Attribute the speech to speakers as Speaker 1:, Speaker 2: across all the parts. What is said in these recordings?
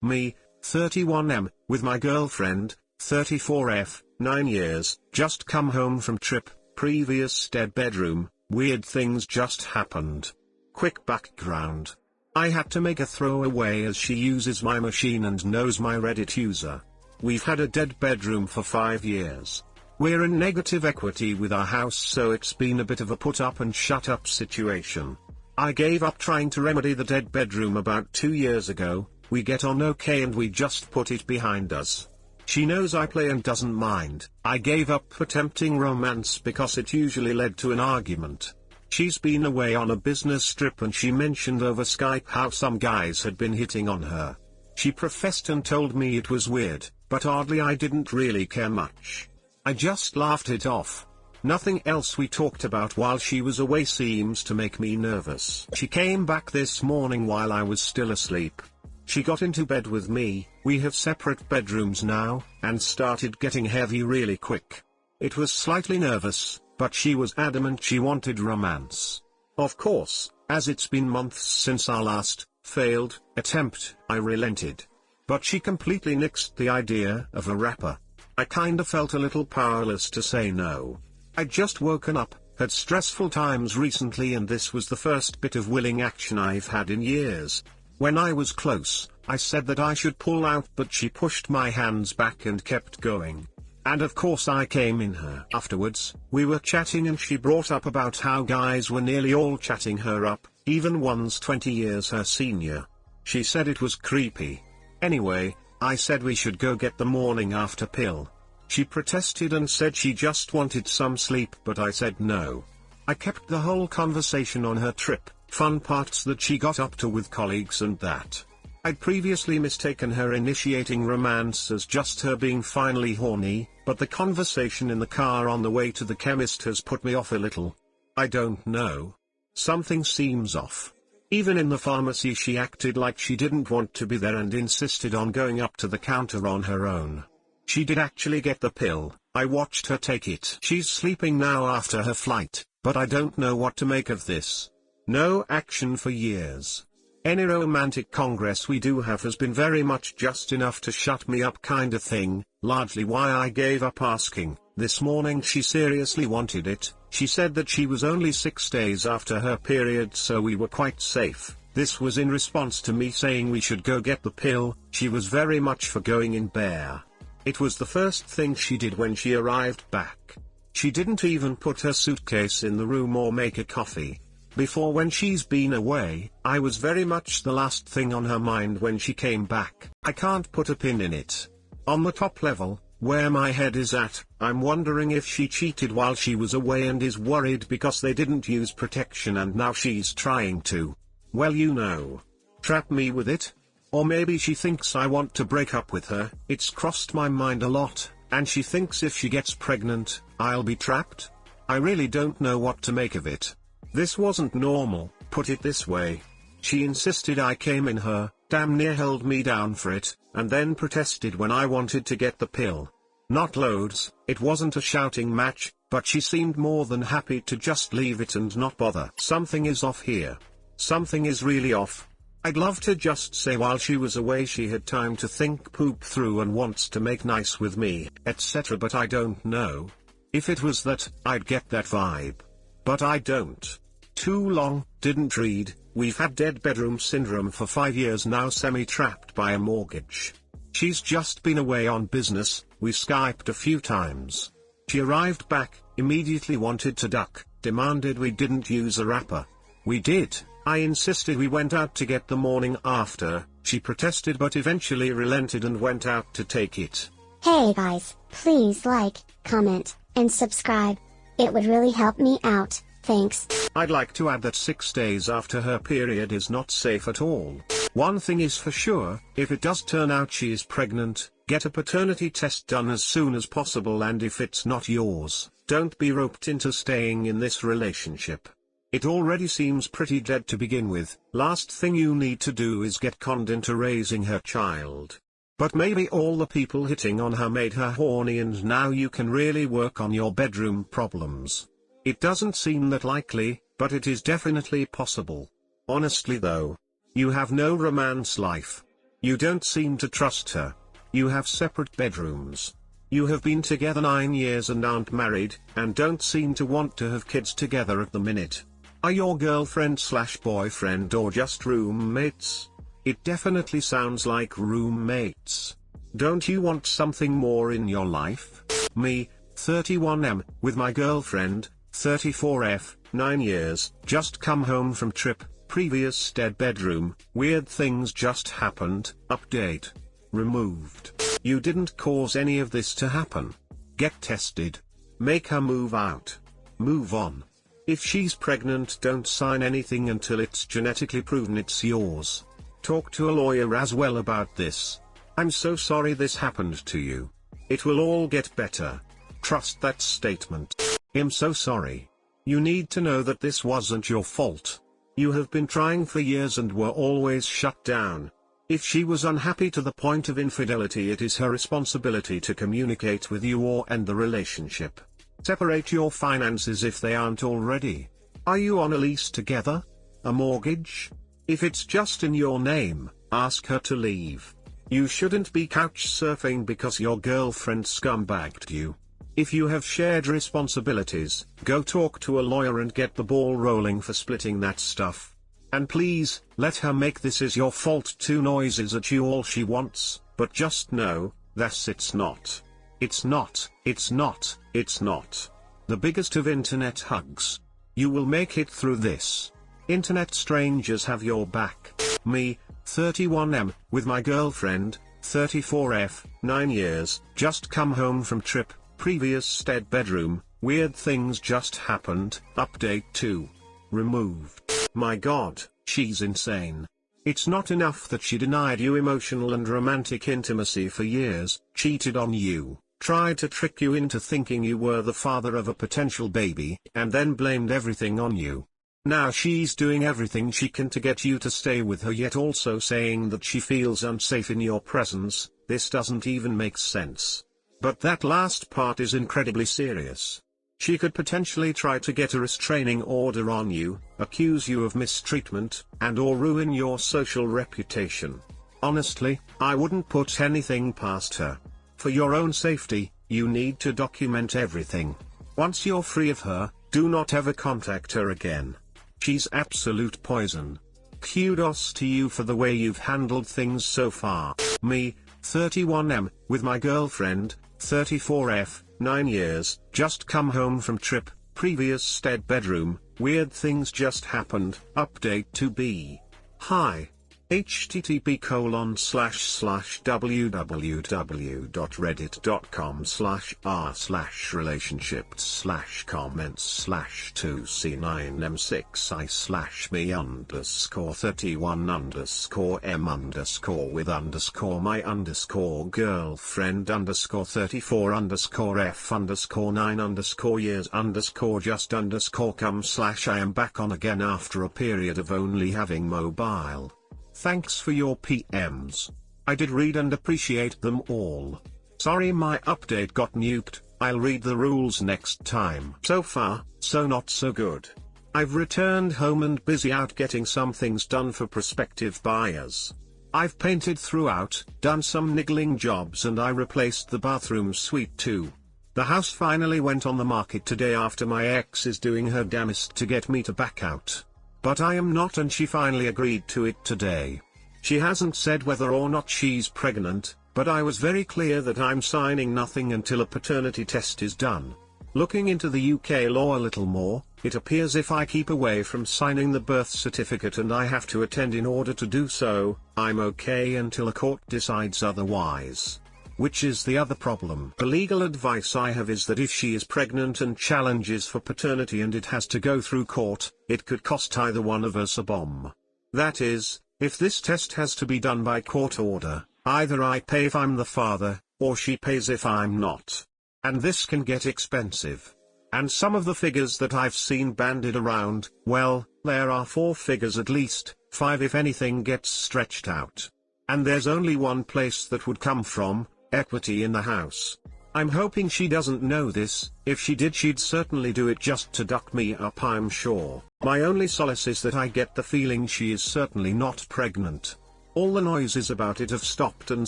Speaker 1: Me, 31M, with my girlfriend, 34F, 9 years, just come home from trip, previous dead bedroom, weird things just happened. Quick background. I had to make a throwaway as she uses my machine and knows my Reddit user. We've had a dead bedroom for 5 years. We're in negative equity with our house, so it's been a bit of a put up and shut up situation. I gave up trying to remedy the dead bedroom about 2 years ago. We get on okay and we just put it behind us. She knows I play and doesn't mind. I gave up attempting romance because it usually led to an argument. She's been away on a business trip and she mentioned over Skype how some guys had been hitting on her. She professed and told me it was weird, but oddly I didn't really care much. I just laughed it off. Nothing else we talked about while she was away seems to make me nervous. She came back this morning while I was still asleep. She got into bed with me, we have separate bedrooms now, and started getting heavy really quick. It was slightly nervous, but she was adamant she wanted romance. Of course, as it's been months since our last, failed, attempt, I relented. But she completely nixed the idea of a rapper. I kinda felt a little powerless to say no. I'd just woken up, had stressful times recently, and this was the first bit of willing action I've had in years. When I was close, I said that I should pull out, but she pushed my hands back and kept going. And of course I came in her. Afterwards, we were chatting and she brought up about how guys were nearly all chatting her up, even ones 20 years her senior. She said it was creepy. Anyway, I said we should go get the morning after pill. She protested and said she just wanted some sleep, but I said no. I kept the whole conversation on her trip, fun parts that she got up to with colleagues and that. I'd previously mistaken her initiating romance as just her being finally horny, but the conversation in the car on the way to the chemist has put me off a little. I don't know. Something seems off. Even in the pharmacy she acted like she didn't want to be there and insisted on going up to the counter on her own. She did actually get the pill. I watched her take it. She's sleeping now after her flight, but I don't know what to make of this. No action for years. Any romantic congress we do have has been very much just enough to shut me up kind of thing, largely why I gave up asking. This morning she seriously wanted it. She said that she was only 6 days after her period, so we were quite safe. This was in response to me saying we should go get the pill. She was very much for going in bare. It was the first thing she did when she arrived back. She didn't even put her suitcase in the room or make a coffee. Before, when she's been away, I was very much the last thing on her mind when she came back. I can't put a pin in it. On the top level, where my head is at, I'm wondering if she cheated while she was away and is worried because they didn't use protection and now she's trying to, well, you know, trap me with it. Or maybe she thinks I want to break up with her. It's crossed my mind a lot, and she thinks if she gets pregnant, I'll be trapped. I really don't know what to make of it. This wasn't normal, put it this way. She insisted I came in her, damn near held me down for it, and then protested when I wanted to get the pill. Not loads, it wasn't a shouting match, but she seemed more than happy to just leave it and not bother. Something is off here. Something is really off. I'd love to just say while she was away she had time to think poop through and wants to make nice with me, etc., but I don't know. If it was that, I'd get that vibe. But I don't. Too long, didn't read. We've had dead bedroom syndrome for 5 years now, semi-trapped by a mortgage. She's just been away on business, we Skyped a few times. She arrived back, immediately wanted to duck, demanded we didn't use a wrapper. We did. I insisted we went out to get the morning after. She protested but eventually relented and went out to take it.
Speaker 2: Hey guys, please like, comment, and subscribe. It would really help me out, thanks.
Speaker 1: I'd like to add that 6 days after her period is not safe at all. One thing is for sure, if it does turn out she is pregnant, get a paternity test done as soon as possible, and if it's not yours, don't be roped into staying in this relationship. It already seems pretty dead to begin with. Last thing you need to do is get conned into raising her child. But maybe all the people hitting on her made her horny and now you can really work on your bedroom problems. It doesn't seem that likely, but it is definitely possible. Honestly though, you have no romance life. You don't seem to trust her. You have separate bedrooms. You have been together 9 years and aren't married, and don't seem to want to have kids together at the minute. Are your girlfriend/boyfriend or just roommates? It definitely sounds like roommates. Don't you want something more in your life? Me, 31M, with my girlfriend, 34F, 9 years, just come home from trip, previous dead bedroom, weird things just happened, update. Removed. You didn't cause any of this to happen. Get tested. Make her move out. Move on. If she's pregnant, don't sign anything until it's genetically proven it's yours. Talk to a lawyer as well about this. I'm so sorry this happened to you. It will all get better. Trust that statement. I'm so sorry. You need to know that this wasn't your fault. You have been trying for years and were always shut down. If she was unhappy to the point of infidelity, it is her responsibility to communicate with you or end the relationship. Separate your finances if they aren't already. Are you on a lease together? A mortgage? If it's just in your name, ask her to leave. You shouldn't be couch surfing because your girlfriend scumbagged you. If you have shared responsibilities, go talk to a lawyer and get the ball rolling for splitting that stuff. And please, let her make "this is your fault" 2 noises at you all she wants, but just know, it's not. It's not, it's not, it's not. The biggest of internet hugs. You will make it through this. Internet strangers have your back. Me, 31M, with my girlfriend, 34F, 9 years, just come home from trip, previous dead bedroom, weird things just happened, update 2. Removed. My God, she's insane. It's not enough that she denied you emotional and romantic intimacy for years, cheated on you, tried to trick you into thinking you were the father of a potential baby, and then blamed everything on you. Now she's doing everything she can to get you to stay with her, yet also saying that she feels unsafe in your presence. This doesn't even make sense. But that last part is incredibly serious. She could potentially try to get a restraining order on you, accuse you of mistreatment, and/or ruin your social reputation. Honestly, I wouldn't put anything past her. For your own safety, you need to document everything. Once you're free of her, do not ever contact her again. She's absolute poison. Kudos to you for the way you've handled things so far. Me, 31M, with my girlfriend, 34F, 9 years, just come home from trip, previous dead bedroom, weird things just happened, update 2B. Hi. http://www.reddit.com/r/relationship/comments/2C9M6I/me_for31_m_with_me_just_come/I am back on again after a period of only having mobile. Thanks for your PMs. I did read and appreciate them all. Sorry my update got nuked. I'll read the rules next time. So far, so not so good. I've returned home and busy out getting some things done for prospective buyers. I've painted throughout, done some niggling jobs, and I replaced the bathroom suite too. The house finally went on the market today after my ex is doing her damnest to get me to back out. But I am not, and she finally agreed to it today. She hasn't said whether or not she's pregnant, but I was very clear that I'm signing nothing until a paternity test is done. Looking into the UK law a little more, it appears if I keep away from signing the birth certificate and I have to attend in order to do so, I'm okay until a court decides otherwise. Which is the other problem. The legal advice I have is that if she is pregnant and challenges for paternity and it has to go through court, it could cost either one of us a bomb. That is, if this test has to be done by court order, either I pay if I'm the father, or she pays if I'm not. And this can get expensive. And some of the figures that I've seen bandied around, well, there are 4 figures at least, 5 if anything gets stretched out. And there's only one place that would come from: equity in the house. I'm hoping she doesn't know this. If she did, she'd certainly do it just to duck me up, I'm sure. My only solace is that I get the feeling she is certainly not pregnant. All the noises about it have stopped, and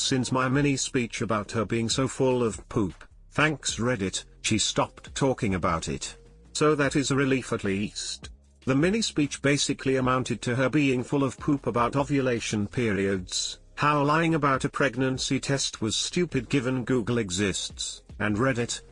Speaker 1: since my mini speech about her being so full of poop, thanks Reddit, she stopped talking about it. So that is a relief at least. The mini speech basically amounted to her being full of poop about ovulation periods, how lying about a pregnancy test was stupid given Google exists, and Reddit,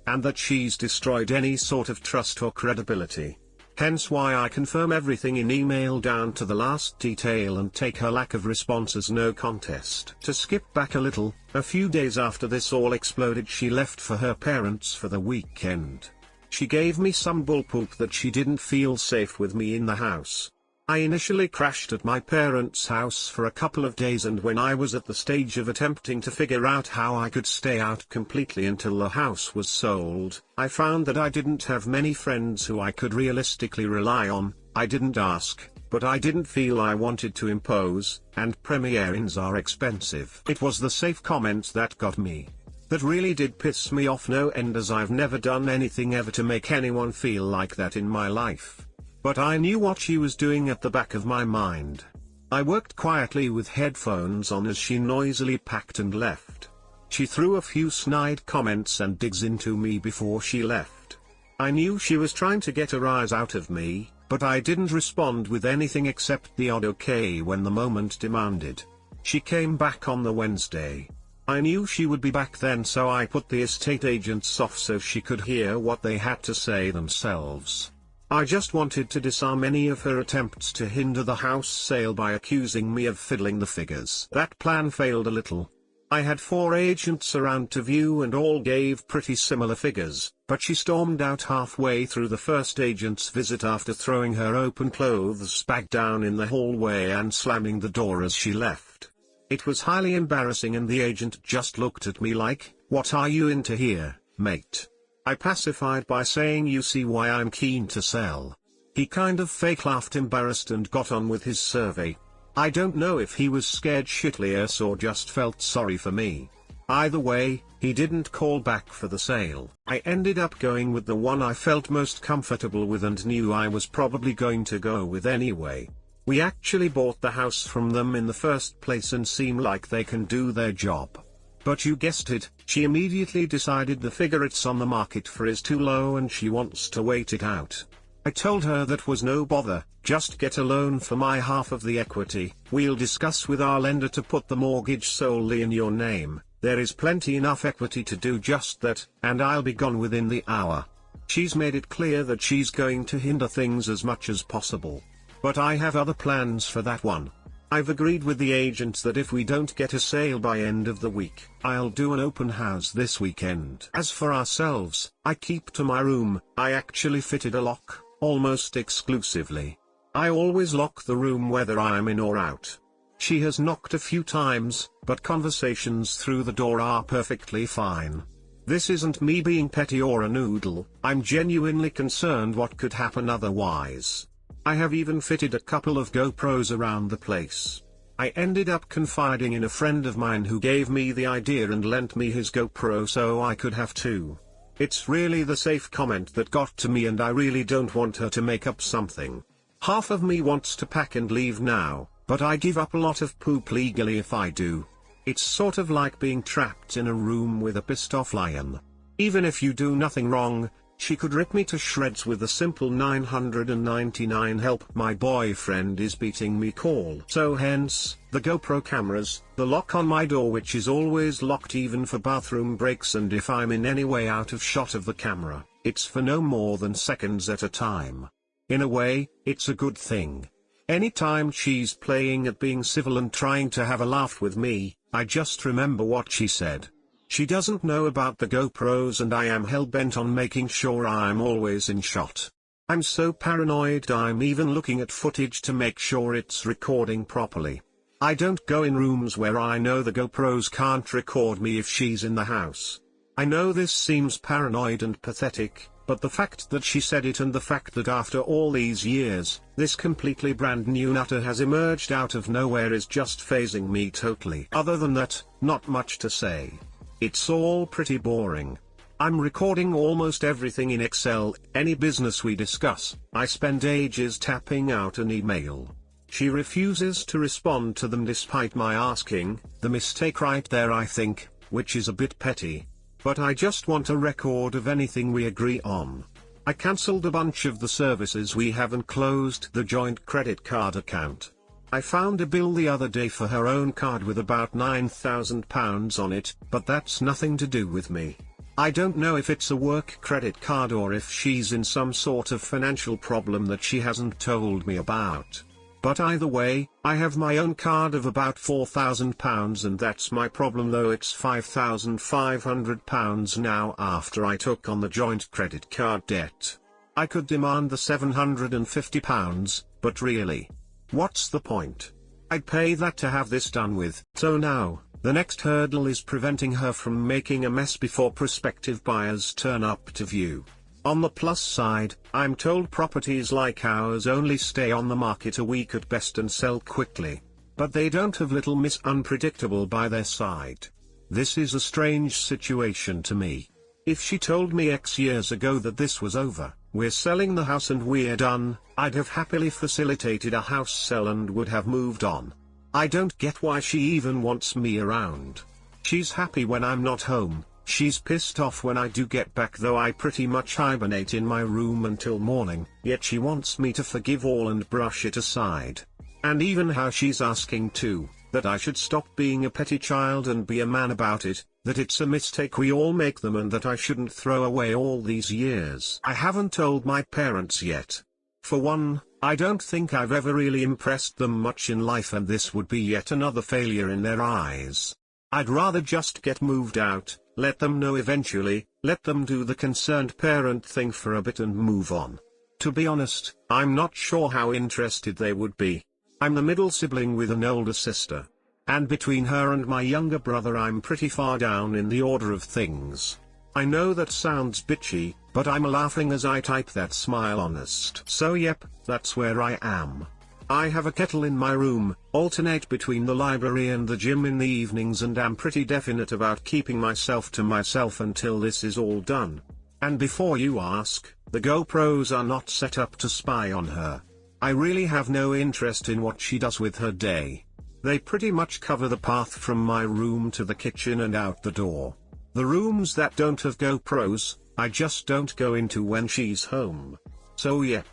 Speaker 1: and that she's destroyed any sort of trust or credibility. Hence why I confirm everything in email down to the last detail and take her lack of response as no contest. To skip back a little, a few days after this all exploded, she left for her parents for the weekend. She gave me some bullpoop that she didn't feel safe with me in the house. I initially crashed at my parents' house for a couple of days, and when I was at the stage of attempting to figure out how I could stay out completely until the house was sold, I found that I didn't have many friends who I could realistically rely on. I didn't ask, but I didn't feel I wanted to impose, and premiere-ins are expensive. It was the safe comment that got me. That really did piss me off no end, as I've never done anything ever to make anyone feel like that in my life. But I knew what she was doing at the back of my mind. I worked quietly with headphones on as she noisily packed and left. She threw a few snide comments and digs into me before she left. I knew she was trying to get a rise out of me, but I didn't respond with anything except the odd okay when the moment demanded. She came back on the Wednesday. I knew she would be back then, so I put the estate agents off so she could hear what they had to say themselves. I just wanted to disarm any of her attempts to hinder the house sale by accusing me of fiddling the figures. That plan failed a little. I had 4 agents around to view and all gave pretty similar figures, but she stormed out halfway through the first agent's visit after throwing her open clothes bag down in the hallway and slamming the door as she left. It was highly embarrassing, and the agent just looked at me like, "What are you into here, mate?" I pacified by saying, "You see why I'm keen to sell." He kind of fake laughed embarrassed and got on with his survey. I don't know if he was scared shitless or just felt sorry for me. Either way, he didn't call back for the sale. I ended up going with the one I felt most comfortable with and knew I was probably going to go with anyway. We actually bought the house from them in the first place and seem like they can do their job. But you guessed it, she immediately decided the figure it's on the market for is too low and she wants to wait it out. I told her that was no bother, just get a loan for my half of the equity, we'll discuss with our lender to put the mortgage solely in your name, there is plenty enough equity to do just that, and I'll be gone within the hour. She's made it clear that she's going to hinder things as much as possible. But I have other plans for that one. I've agreed with the agents that if we don't get a sale by end of the week, I'll do an open house this weekend. As for ourselves, I keep to my room. I actually fitted a lock, almost exclusively. I always lock the room whether I'm in or out. She has knocked a few times, but conversations through the door are perfectly fine. This isn't me being petty or a noodle, I'm genuinely concerned what could happen otherwise. I have even fitted a couple of GoPros around the place. I ended up confiding in a friend of mine who gave me the idea and lent me his GoPro so I could have 2. It's really the safe comment that got to me, and I really don't want her to make up something. Half of me wants to pack and leave now, but I give up a lot of poop legally if I do. It's sort of like being trapped in a room with a pissed off lion. Even if you do nothing wrong, she could rip me to shreds with a simple 999 "help my boyfriend is beating me" call. So hence, the GoPro cameras, the lock on my door which is always locked even for bathroom breaks, and if I'm in any way out of shot of the camera, it's for no more than seconds at a time. In a way, it's a good thing. Anytime she's playing at being civil and trying to have a laugh with me, I just remember what she said. She doesn't know about the GoPros and I am hell-bent on making sure I'm always in shot. I'm so paranoid I'm even looking at footage to make sure it's recording properly. I don't go in rooms where I know the GoPros can't record me if she's in the house. I know this seems paranoid and pathetic, but the fact that she said it and the fact that after all these years, this completely brand new nutter has emerged out of nowhere is just phasing me totally. Other than that, not much to say. It's all pretty boring. I'm recording almost everything in Excel. Any business we discuss, I spend ages tapping out an email. She refuses to respond to them despite my asking, the mistake right there I think, which is a bit petty. But I just want a record of anything we agree on. I cancelled a bunch of the services we have and closed the joint credit card account. I found a bill the other day for her own card with about £9,000 on it, but that's nothing to do with me. I don't know if it's a work credit card or if she's in some sort of financial problem that she hasn't told me about. But either way, I have my own card of about £4,000 and that's my problem, though it's £5,500 now after I took on the joint credit card debt. I could demand the £750, but really, what's the point? I'd pay that to have this done with. So now, the next hurdle is preventing her from making a mess before prospective buyers turn up to view. On the plus side, I'm told properties like ours only stay on the market a week at best and sell quickly. But they don't have Little Miss Unpredictable by their side. This is a strange situation to me. If she told me X years ago that this was over, we're selling the house and we're done, I'd have happily facilitated a house sell and would have moved on. I don't get why she even wants me around. She's happy when I'm not home. She's pissed off when I do get back, though I pretty much hibernate in my room until morning, yet she wants me to forgive all and brush it aside. And even how she's asking too, that I should stop being a petty child and be a man about it, that it's a mistake we all make them and that I shouldn't throw away all these years. I haven't told my parents yet. For one, I don't think I've ever really impressed them much in life and this would be yet another failure in their eyes. I'd rather just get moved out, let them know eventually, let them do the concerned parent thing for a bit and move on. To be honest, I'm not sure how interested they would be. I'm the middle sibling with an older sister. And between her and my younger brother I'm pretty far down in the order of things. I know that sounds bitchy, but I'm laughing as I type that, smile honest. So yep, that's where I am. I have a kettle in my room, alternate between the library and the gym in the evenings, and am pretty definite about keeping myself to myself until this is all done. And before you ask, the GoPros are not set up to spy on her. I really have no interest in what she does with her day. They pretty much cover the path from my room to the kitchen and out the door. The rooms that don't have GoPros, I just don't go into when she's home. So yep.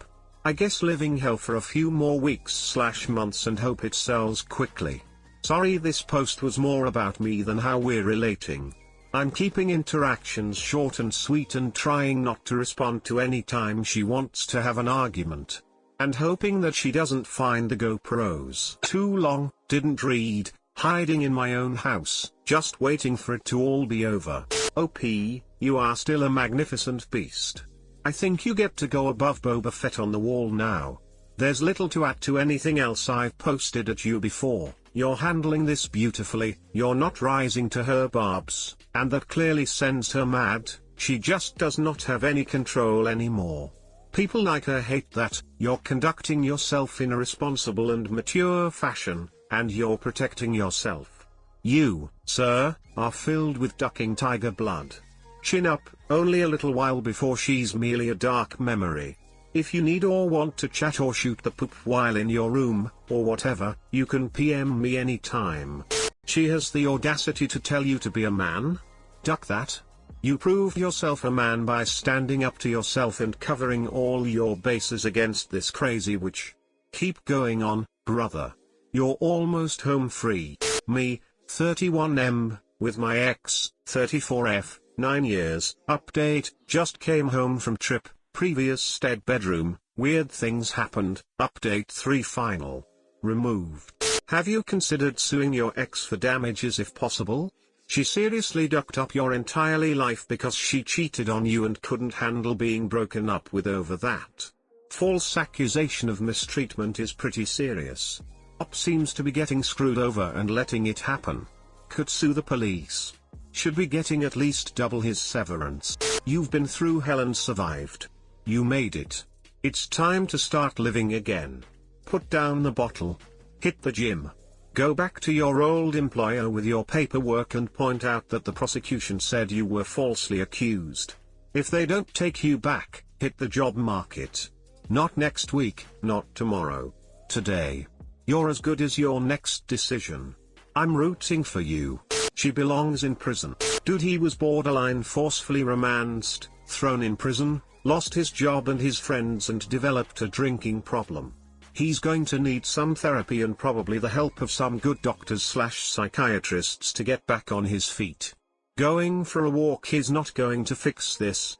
Speaker 1: I guess living hell for a few more weeks/months and hope it sells quickly. Sorry, this post was more about me than how we're relating. I'm keeping interactions short and sweet and trying not to respond to any time she wants to have an argument. And hoping that she doesn't find the GoPros too long, didn't read, hiding in my own house, just waiting for it to all be over. OP, you are still a magnificent beast. I think you get to go above Boba Fett on the wall now. There's little to add to anything else I've posted at you before. You're handling this beautifully, you're not rising to her barbs, and that clearly sends her mad. She just does not have any control anymore. People like her hate that. You're conducting yourself in a responsible and mature fashion, and you're protecting yourself. You, sir, are filled with ducking tiger blood. Chin up, only a little while before she's merely a dark memory. If you need or want to chat or shoot the poop while in your room, or whatever, you can PM me anytime. She has the audacity to tell you to be a man? Duck that. You proved yourself a man by standing up to yourself and covering all your bases against this crazy witch. Keep going on, brother. You're almost home free. Me, 31M, with my ex, 34F. 9 years. Update, just came home from trip, previous stead bedroom, weird things happened, update 3 final. Removed. Have you considered suing your ex for damages if possible? She seriously ducked up your entirely life because she cheated on you and couldn't handle being broken up with over that. False accusation of mistreatment is pretty serious. Op seems to be getting screwed over and letting it happen. Could sue the police. Should be getting at least double his severance. You've been through hell and survived. You made it. It's time to start living again. Put down the bottle. Hit the gym. Go back to your old employer with your paperwork and point out that the prosecution said you were falsely accused. If they don't take you back, hit the job market. Not next week, not tomorrow. Today. You're as good as your next decision. I'm rooting for you. She belongs in prison. Dude, he was borderline forcefully romanced, thrown in prison, lost his job and his friends and developed a drinking problem. He's going to need some therapy and probably the help of some good doctors/psychiatrists to get back on his feet. Going for a walk is not going to fix this,